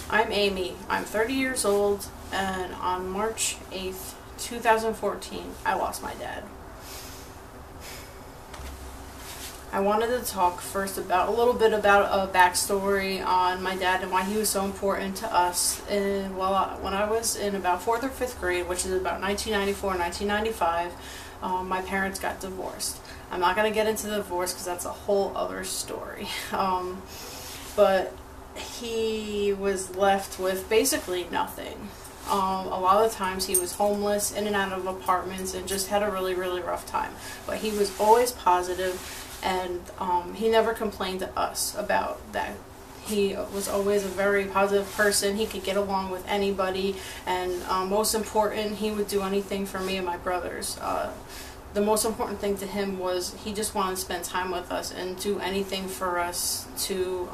I'm Amy. I'm 30 years old, and on March 8th, 2014, I lost my dad. I wanted to talk first about a little bit about a backstory on my dad and why he was so important to us. And when I was in about 4th or 5th grade, which is about 1994, 1995, my parents got divorced. I'm not going to get into the divorce because that's a whole other story. But he was left with basically nothing. A lot of the times he was homeless, in and out of apartments, and just had a really, really rough time. But he was always positive, and he never complained to us about that. He was always a very positive person. He could get along with anybody, and most important, he would do anything for me and my brothers. The most important thing to him was he just wanted to spend time with us and do anything for us to,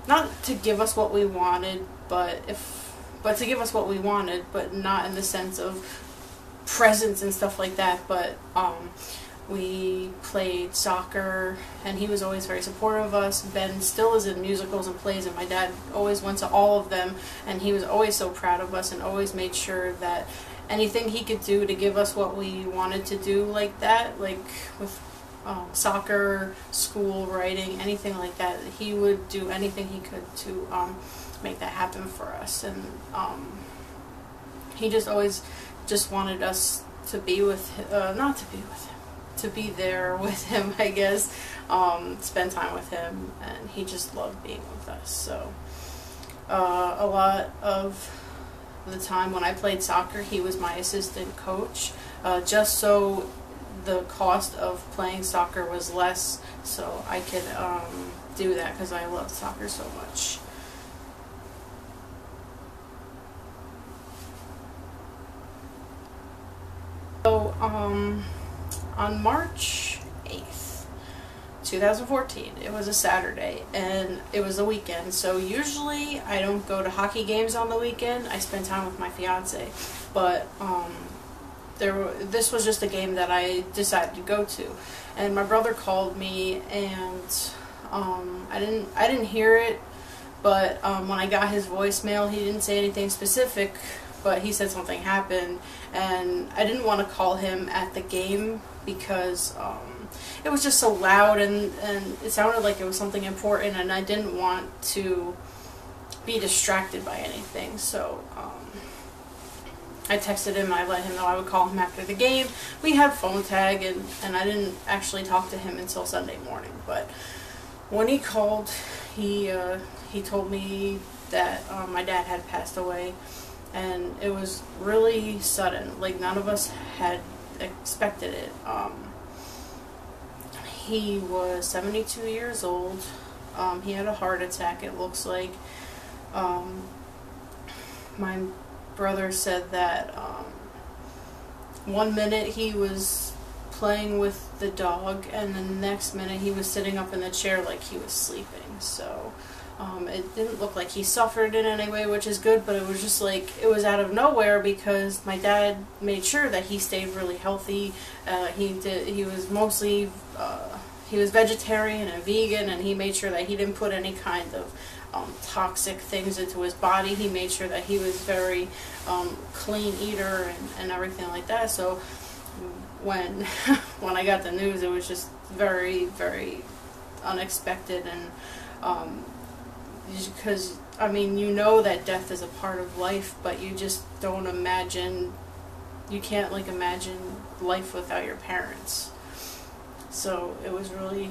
not to give us what we wanted, but to give us what we wanted, but not in the sense of presents and stuff like that. But we played soccer, and he was always very supportive of us. Ben still is in musicals and plays, and my dad always went to all of them, and he was always so proud of us and always made sure that anything he could do to give us what we wanted to do, like that, like with soccer, school, writing, anything like that, he would do anything he could to make that happen for us. And he just always just wanted us to be with not to be with him, to be there with him, I guess, spend time with him, and he just loved being with us. So a lot of the time when I played soccer, he was my assistant coach, just so the cost of playing soccer was less, so I could do that because I love soccer so much. So on March 8th, 2014, it was a Saturday, and it was a weekend, so usually I don't go to hockey games on the weekend. I spend time with my fiance, but this was just a game that I decided to go to, and my brother called me, and I didn't hear it, but when I got his voicemail, he didn't say anything specific, but he said something happened, and I didn't want to call him at the game because it was just so loud, and it sounded like it was something important, and I didn't want to be distracted by anything. So I texted him. I let him know I would call him after the game. We had phone tag, and I didn't actually talk to him until Sunday morning. But when he called, he told me that my dad had passed away, and it was really sudden. Like, none of us had expected it. He was 72 years old. He had a heart attack, it looks like. My brother said that 1 minute he was playing with the dog, and the next minute he was sitting up in the chair like he was sleeping. So it didn't look like he suffered in any way, which is good, but it was just like, it was out of nowhere because my dad made sure that he stayed really healthy. He was mostly, he was vegetarian and vegan, and he made sure that he didn't put any kind of toxic things into his body. He made sure that he was very clean eater and everything like that. So when I got the news, it was just very, very unexpected, and because, I mean, you know that death is a part of life, but you just don't imagine, you can't like imagine life without your parents. So it was really,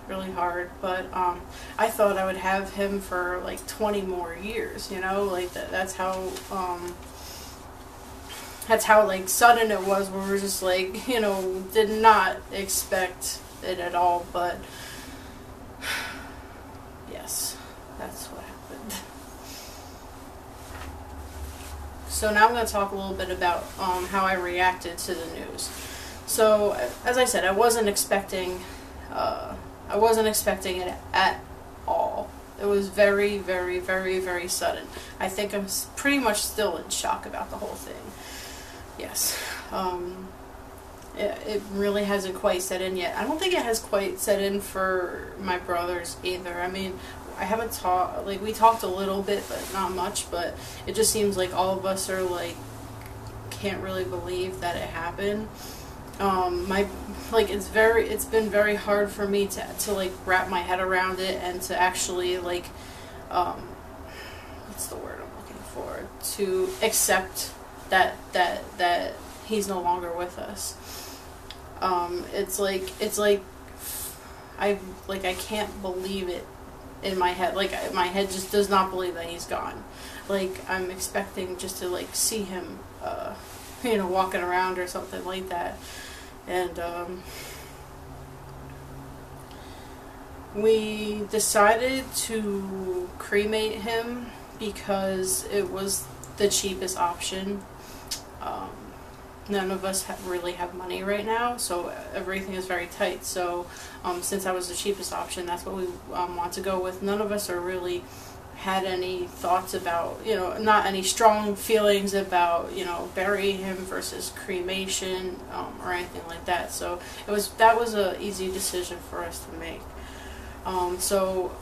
really hard, but I thought I would have him for like 20 more years, you know, like that's how like sudden it was. We were just like, you know, did not expect it at all, but yes, that's what happened. So now I'm going to talk a little bit about how I reacted to the news. So, as I said, I wasn't expecting it at all. It was very, very, very, very sudden. I think I'm pretty much still in shock about the whole thing. Yes. It really hasn't quite set in yet. I don't think it has quite set in for my brothers either. I mean, I haven't talked, like, we talked a little bit, but not much, but it just seems like all of us are, like, can't really believe that it happened. It's been very hard for me to like wrap my head around it and to actually like, what's the word I'm looking for? To accept that he's no longer with us. It's like I can't believe it in my head. Like, my head just does not believe that he's gone. Like, I'm expecting just to like see him, walking around or something like that. And we decided to cremate him because it was the cheapest option. None of us really have money right now, so everything is very tight. So since that was the cheapest option, that's what we want to go with. None of us are really had any thoughts about, not any strong feelings about, burying him versus cremation, or anything like that. So that was a easy decision for us to make. So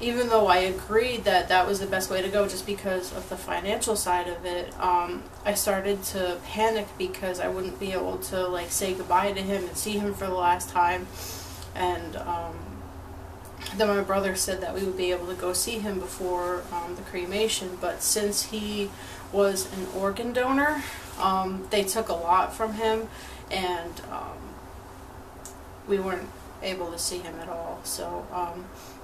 even though I agreed that that was the best way to go just because of the financial side of it, I started to panic because I wouldn't be able to like say goodbye to him and see him for the last time. And then my brother said that we would be able to go see him before the cremation, but since he was an organ donor, they took a lot from him, and we weren't able to see him at all. So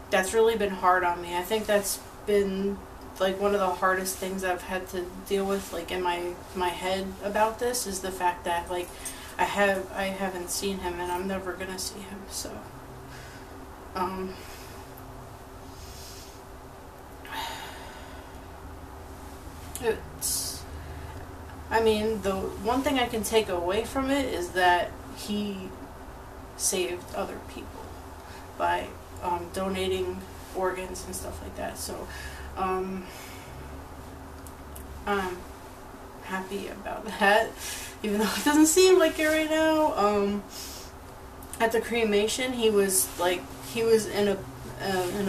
that's really been hard on me. I think that's been like one of the hardest things I've had to deal with, like in my head about this, is the fact that like I haven't seen him and I'm never gonna see him. So the one thing I can take away from it is that he saved other people by donating organs and stuff like that. So I'm happy about that, even though it doesn't seem like it right now. At the cremation, he was in a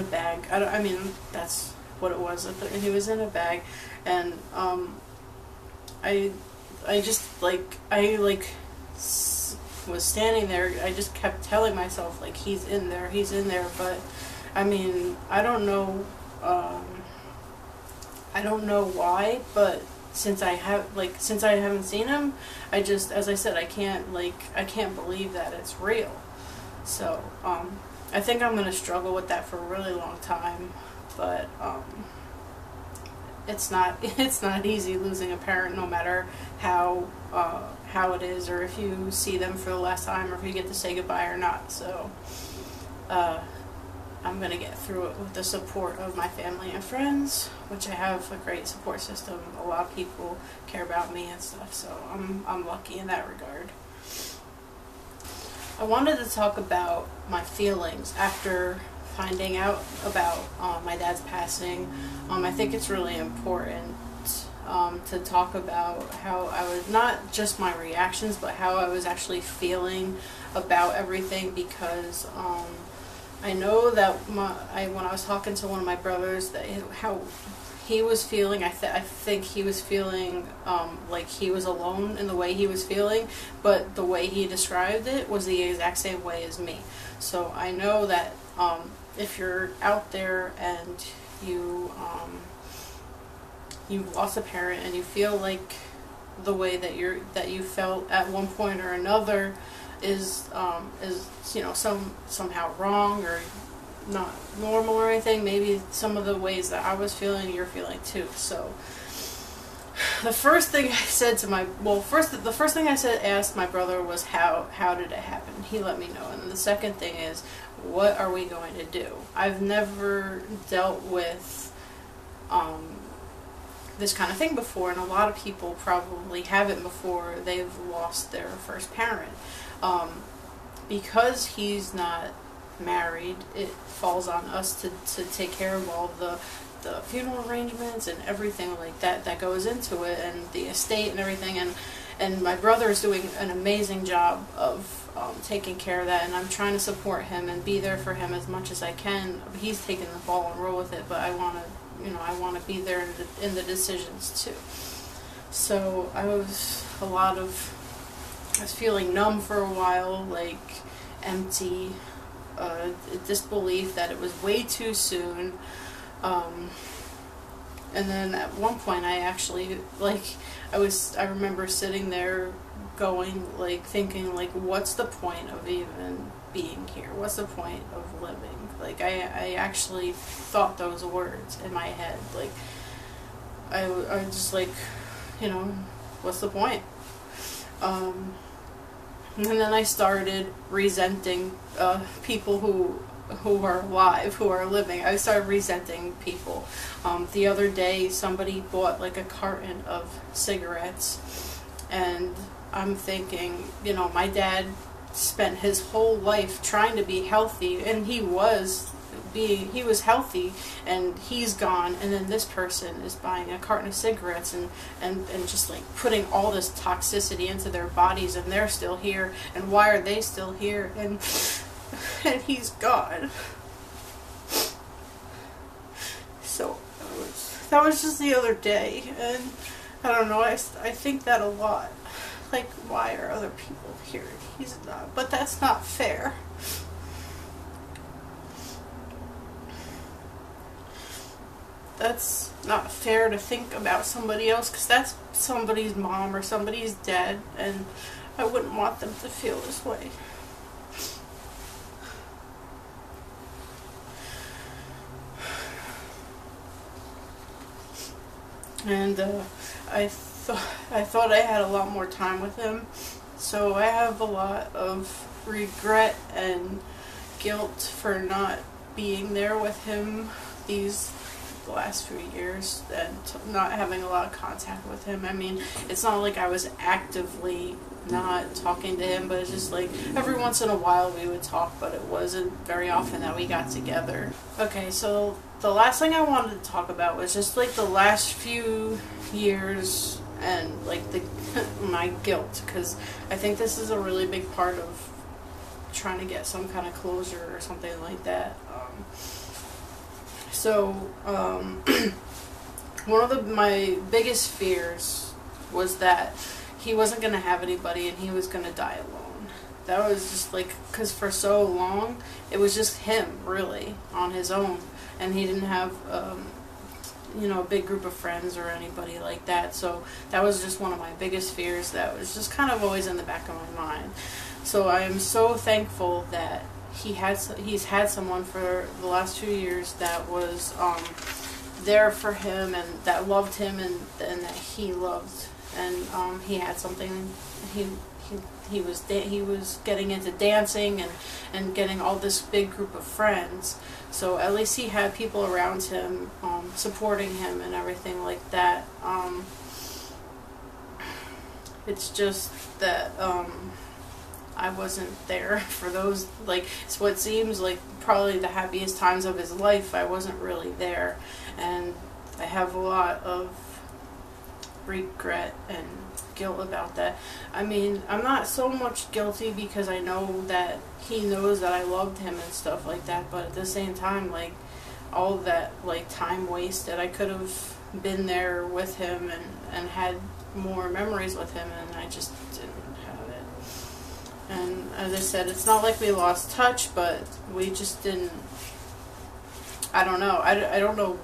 bag. That's what it was. He was in a bag, and was standing there. I just kept telling myself like he's in there, but I don't know why, but since I haven't seen him, as I said, I can't believe that it's real. So I think I'm gonna struggle with that for a really long time, but it's not easy losing a parent, no matter how it is, or if you see them for the last time, or if you get to say goodbye or not. So I'm gonna get through it with the support of my family and friends, which I have a great support system. A lot of people care about me and stuff, so I'm lucky in that regard. I wanted to talk about my feelings after finding out about my dad's passing. I think it's really important to talk about how I was, not just my reactions, but how I was actually feeling about everything, because I know that when I was talking to one of my brothers, that how he was feeling, I think he was feeling like he was alone in the way he was feeling, but the way he described it was the exact same way as me. So I know that if you're out there and you've lost a parent and you feel like the way that you felt at one point or another is somehow wrong or not normal or anything, maybe some of the ways that I was feeling, you're feeling too. So the first thing I said the first thing I asked my brother was how did it happen. He let me know. And the second thing is, what are we going to do? I've never dealt with this kind of thing before, and a lot of people probably haven't before they've lost their first parent. Because he's not married, it falls on us to take care of all the the funeral arrangements and everything like that goes into it, and the estate and everything, and my brother is doing an amazing job of taking care of that, and I'm trying to support him and be there for him as much as I can. He's taking the ball and roll with it, but I want to be there in the decisions too. So I was feeling numb for a while, like empty, disbelief that it was way too soon. And then at one point I actually, I remember sitting there going, thinking, what's the point of even being here? What's the point of living? I actually thought those words in my head. I was just what's the point? And then I started resenting people who are alive, who are living. I started resenting people. The other day, somebody bought a carton of cigarettes, and I'm thinking, my dad spent his whole life trying to be healthy, and he was healthy, and he's gone, and then this person is buying a carton of cigarettes and just putting all this toxicity into their bodies, and they're still here, and why are they still here, and he's gone. So that was just the other day, and I don't know, I think that a lot. Why are other people here? He's not. But that's not fair. That's not fair to think about somebody else, because that's somebody's mom or somebody's dad, and I wouldn't want them to feel this way. And I thought I had a lot more time with him, so I have a lot of regret and guilt for not being there with him the last few years, and not having a lot of contact with him. I mean, it's not like I was actively not talking to him, but it's just every once in a while we would talk, but it wasn't very often that we got together. Okay, so the last thing I wanted to talk about was just the last few years and my guilt, because I think this is a really big part of trying to get some kind of closure or something like that. One of my biggest fears was that he wasn't going to have anybody and he was going to die alone. That was just because for so long it was just him really on his own, and he didn't have a big group of friends or anybody like that. So that was just one of my biggest fears that was just kind of always in the back of my mind. So I am so thankful that he's had someone for the last 2 years that was there for him, and that loved him, and that he loved, and he had something. He was getting into dancing and getting all this big group of friends. So at least he had people around him supporting him and everything like that. It's just that I wasn't there for those, it's what seems like probably the happiest times of his life. I wasn't really there, and I have a lot of regret and guilt about that. I mean, I'm not so much guilty because I know that he knows that I loved him and stuff like that, but at the same time, all that time wasted, I could have been there with him and had more memories with him, and I just didn't have it. And as I said, it's not like we lost touch, but we just didn't. I don't know. I don't know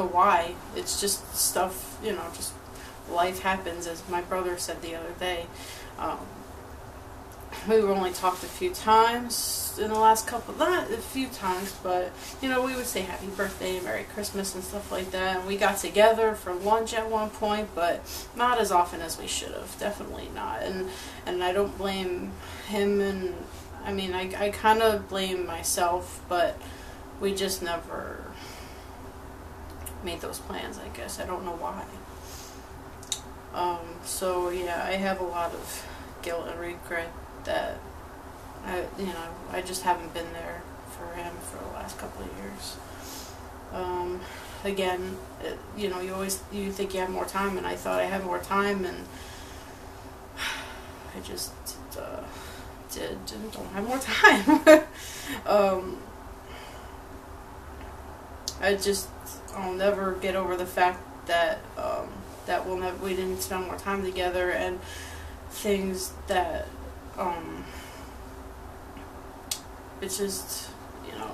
why. It's just stuff, just life happens, as my brother said the other day. We were only talked a few times in the last not a few times, but, we would say happy birthday and Merry Christmas and stuff like that. And we got together for lunch at one point, but not as often as we should have. Definitely not. And I don't blame him, and, I mean, I kind of blame myself, but we just never made those plans, I guess. I don't know why. So, yeah, I have a lot of guilt and regret that I just haven't been there for him for the last couple of years. again, you know, you think you have more time, and I thought I had more time, and I just don't have more time. I'll never get over the fact that we didn't spend more time together, and things that it's just, you know,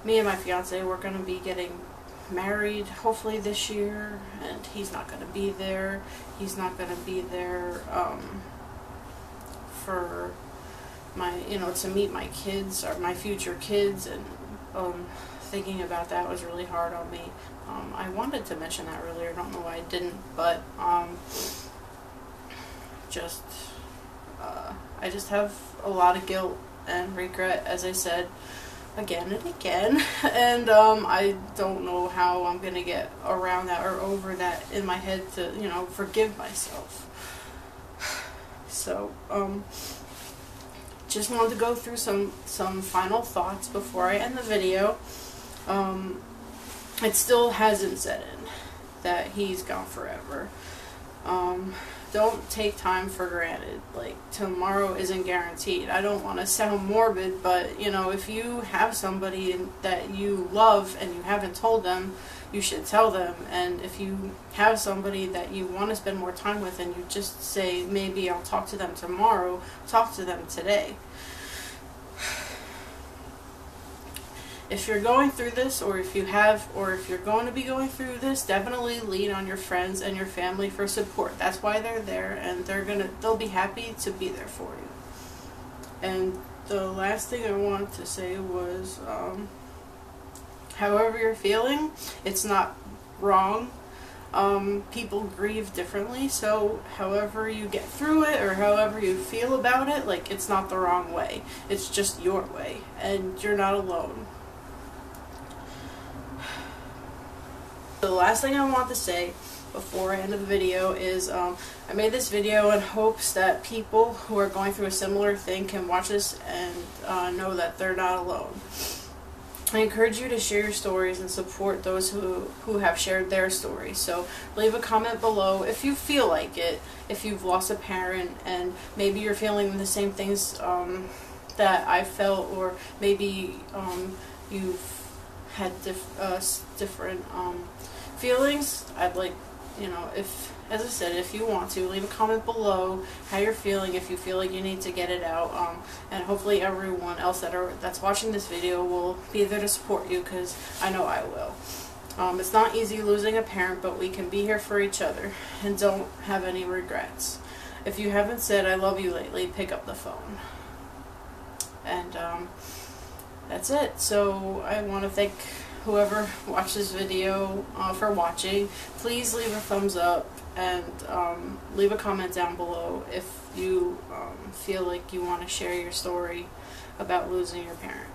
me and my fiance, we're gonna be getting married hopefully this year, and he's not gonna be there. He's not gonna be there for my, you know, to meet my kids or my future kids, and thinking about that was really hard on me. I wanted to mention that earlier, I don't know why I didn't, but I just have a lot of guilt and regret, as I said, again and again, and I don't know how I'm gonna get around that or over that in my head to, you know, forgive myself. So just wanted to go through some final thoughts before I end the video. It still hasn't set in that he's gone forever. Don't take time for granted. Like, tomorrow isn't guaranteed. I don't want to sound morbid, but, you know, if you have somebody that you love and you haven't told them, you should tell them. And if you have somebody that you want to spend more time with and you just say, maybe I'll talk to them tomorrow, talk to them today. If you're going through this, or if you're going to be going through this, definitely lean on your friends and your family for support. That's why they're there, and they'll be happy to be there for you. And the last thing I wanted to say was, however you're feeling, it's not wrong. People grieve differently, so however you get through it or however you feel about it, like, it's not the wrong way. It's just your way, and you're not alone. The last thing I want to say before I end the video is I made this video in hopes that people who are going through a similar thing can watch this and know that they're not alone. I encourage you to share your stories and support those who have shared their stories. So leave a comment below if you feel like it, if you've lost a parent and maybe you're feeling the same things that I felt, or maybe you've had different feelings. I'd like, you know, as I said, if you want to, leave a comment below how you're feeling, if you feel like you need to get it out, and hopefully everyone else that's watching this video will be there to support you, because I know I will. It's not easy losing a parent, but we can be here for each other, and don't have any regrets. If you haven't said I love you lately, pick up the phone. And that's it. So I want to thank whoever watched this video for watching. Please leave a thumbs up and leave a comment down below if you feel like you want to share your story about losing your parent.